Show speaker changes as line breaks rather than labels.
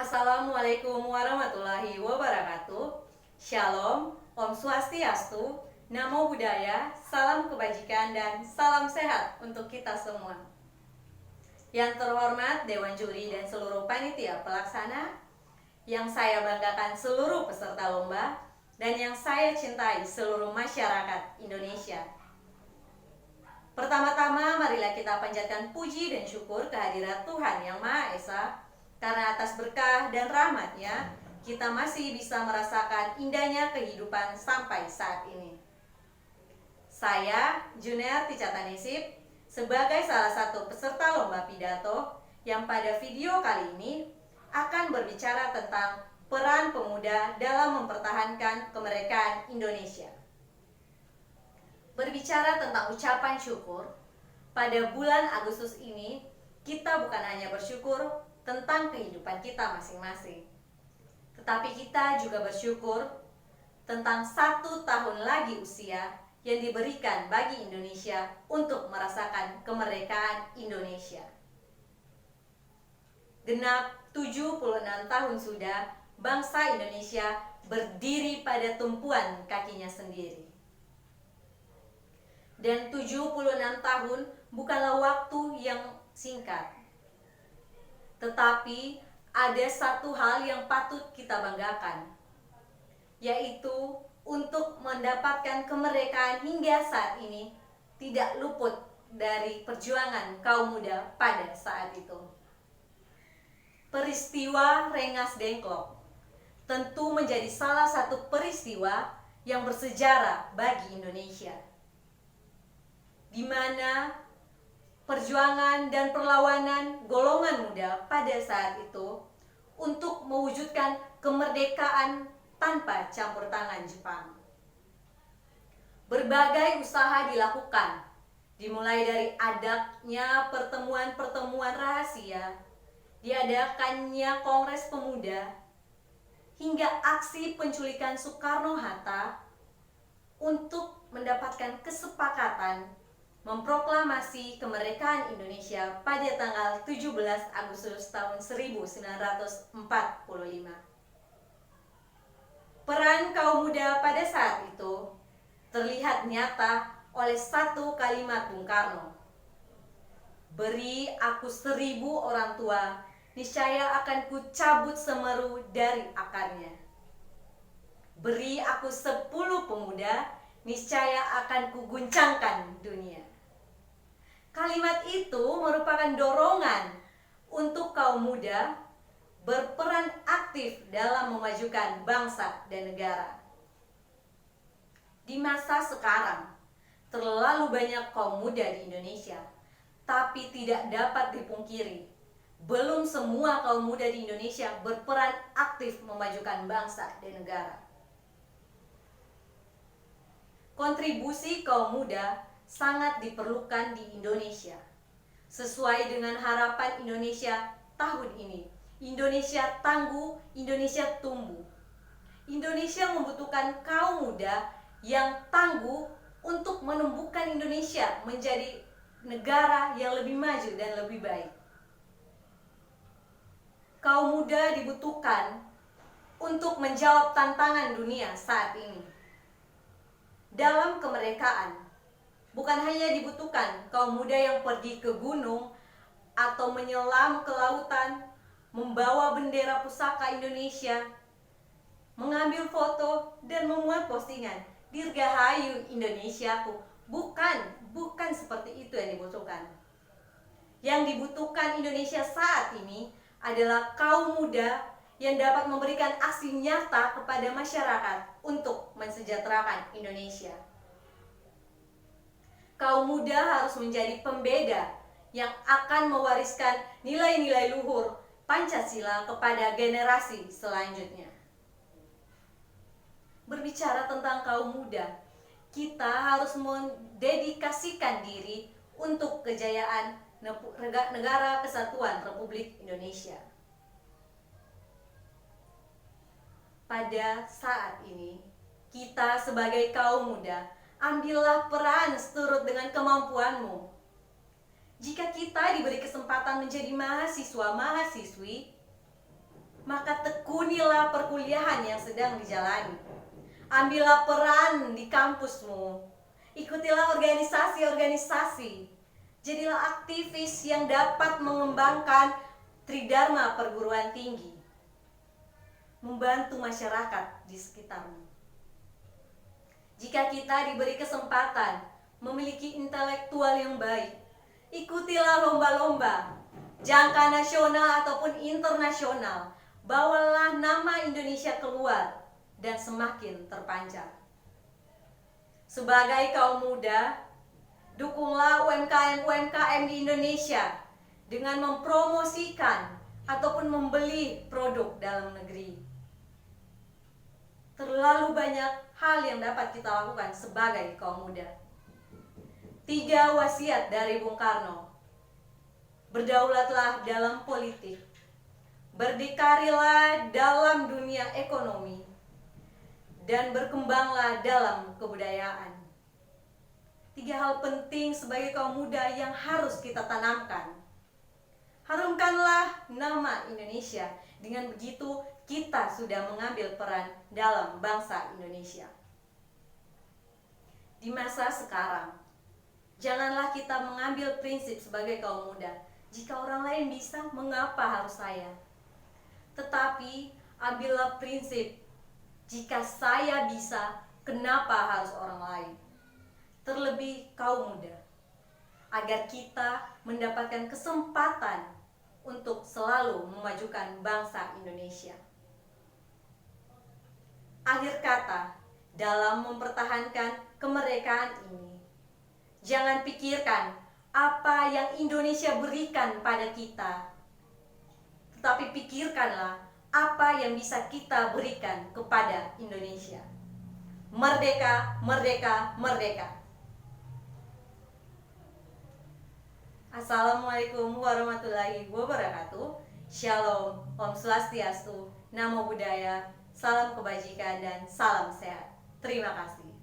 Assalamualaikum warahmatullahi wabarakatuh. Shalom, Om Swastiastu, Namo Buddhaya, salam kebajikan dan salam sehat untuk kita semua. Yang terhormat Dewan Juri dan seluruh panitia pelaksana, yang saya banggakan seluruh peserta lomba, dan yang saya cintai seluruh masyarakat Indonesia. Pertama-tama marilah kita panjatkan puji dan syukur kehadirat Tuhan Yang Maha Esa, karena atas berkah dan rahmat-Nya kita masih bisa merasakan indahnya kehidupan sampai saat ini. Saya, Junerti Catanisip, sebagai salah satu peserta lomba pidato yang pada video kali ini akan berbicara tentang peran pemuda dalam mempertahankan kemerdekaan Indonesia. Berbicara tentang ucapan syukur, pada bulan Agustus ini kita bukan hanya bersyukur tentang kehidupan kita masing-masing, tetapi kita juga bersyukur tentang 1 tahun lagi usia yang diberikan bagi Indonesia untuk merasakan kemerdekaan Indonesia. Genap 76 tahun sudah bangsa Indonesia berdiri pada tumpuan kakinya sendiri. Dan 76 tahun bukanlah waktu yang singkat. Tetapi ada satu hal yang patut kita banggakan, yaitu untuk mendapatkan kemerdekaan hingga saat ini tidak luput dari perjuangan kaum muda pada saat itu. Peristiwa Rengas Dengklok tentu menjadi salah satu peristiwa yang bersejarah bagi Indonesia, di mana perjuangan dan perlawanan golongan muda pada saat itu untuk mewujudkan kemerdekaan tanpa campur tangan Jepang. Berbagai usaha dilakukan, dimulai dari adanya pertemuan-pertemuan rahasia, diadakannya Kongres Pemuda, hingga aksi penculikan Soekarno-Hatta untuk mendapatkan kesepakatan memproklamasi kemerdekaan Indonesia pada tanggal 17 Agustus tahun 1945. Peran kaum muda pada saat itu terlihat nyata oleh satu kalimat Bung Karno. Beri aku 1000 orang tua, niscaya akan kucabut semeru dari akarnya. Beri aku 10 pemuda, niscaya akan kuguncangkan dunia. Kalimat itu merupakan dorongan untuk kaum muda berperan aktif dalam memajukan bangsa dan negara. Di masa sekarang, terlalu banyak kaum muda di Indonesia, tapi tidak dapat dipungkiri, belum semua kaum muda di Indonesia berperan aktif memajukan bangsa dan negara. Kontribusi kaum muda sangat diperlukan di Indonesia. Sesuai dengan harapan Indonesia tahun ini, Indonesia tangguh, Indonesia tumbuh. Indonesia membutuhkan kaum muda yang tangguh untuk menumbuhkan Indonesia menjadi negara yang lebih maju dan lebih baik. Kaum muda dibutuhkan untuk menjawab tantangan dunia saat ini. Dalam kemerdekaan, bukan hanya dibutuhkan kaum muda yang pergi ke gunung atau menyelam ke lautan, membawa bendera pusaka Indonesia, mengambil foto dan memuat postingan, Dirgahayu Indonesiaku. Bukan seperti itu yang dibutuhkan. Yang dibutuhkan Indonesia saat ini adalah kaum muda yang dapat memberikan aksi nyata kepada masyarakat untuk mensejahterakan Indonesia. Kaum muda harus menjadi pembeda yang akan mewariskan nilai-nilai luhur Pancasila kepada generasi selanjutnya. Berbicara tentang kaum muda, kita harus mendedikasikan diri untuk kejayaan Negara Kesatuan Republik Indonesia. Pada saat ini, kita sebagai kaum muda, ambillah peran seturut dengan kemampuanmu. Jika kita diberi kesempatan menjadi mahasiswa-mahasiswi, maka tekunilah perkuliahan yang sedang dijalani. Ambillah peran di kampusmu. Ikutilah organisasi-organisasi. Jadilah aktivis yang dapat mengembangkan tridharma perguruan tinggi. Membantu masyarakat di sekitarmu. Jika kita diberi kesempatan memiliki intelektual yang baik, ikutilah lomba-lomba, jangka nasional ataupun internasional. Bawalah nama Indonesia keluar dan semakin terpancar. Sebagai kaum muda, dukunglah UMKM-UMKM di Indonesia dengan mempromosikan ataupun membeli produk dalam negeri. Terlalu banyak hal yang dapat kita lakukan sebagai kaum muda. 3 wasiat dari Bung Karno. Berdaulatlah dalam politik, berdikarilah dalam dunia ekonomi, dan berkembanglah dalam kebudayaan. 3 hal penting sebagai kaum muda yang harus kita tanamkan. Harumkanlah nama Indonesia. Dengan begitu kita sudah mengambil peran dalam bangsa Indonesia. Di masa sekarang, janganlah kita mengambil prinsip sebagai kaum muda. Jika orang lain bisa, mengapa harus saya? Tetapi ambillah prinsip, jika saya bisa, kenapa harus orang lain? Terlebih kaum muda, agar kita mendapatkan kesempatan untuk selalu memajukan bangsa Indonesia. Akhir kata, dalam mempertahankan kemerdekaan ini, jangan pikirkan apa yang Indonesia berikan pada kita, tetapi pikirkanlah apa yang bisa kita berikan kepada Indonesia. Merdeka, merdeka, merdeka. Assalamualaikum warahmatullahi wabarakatuh. Shalom, Om Swastiastu, Namo Buddhaya, salam kebajikan dan salam sehat. Terima kasih.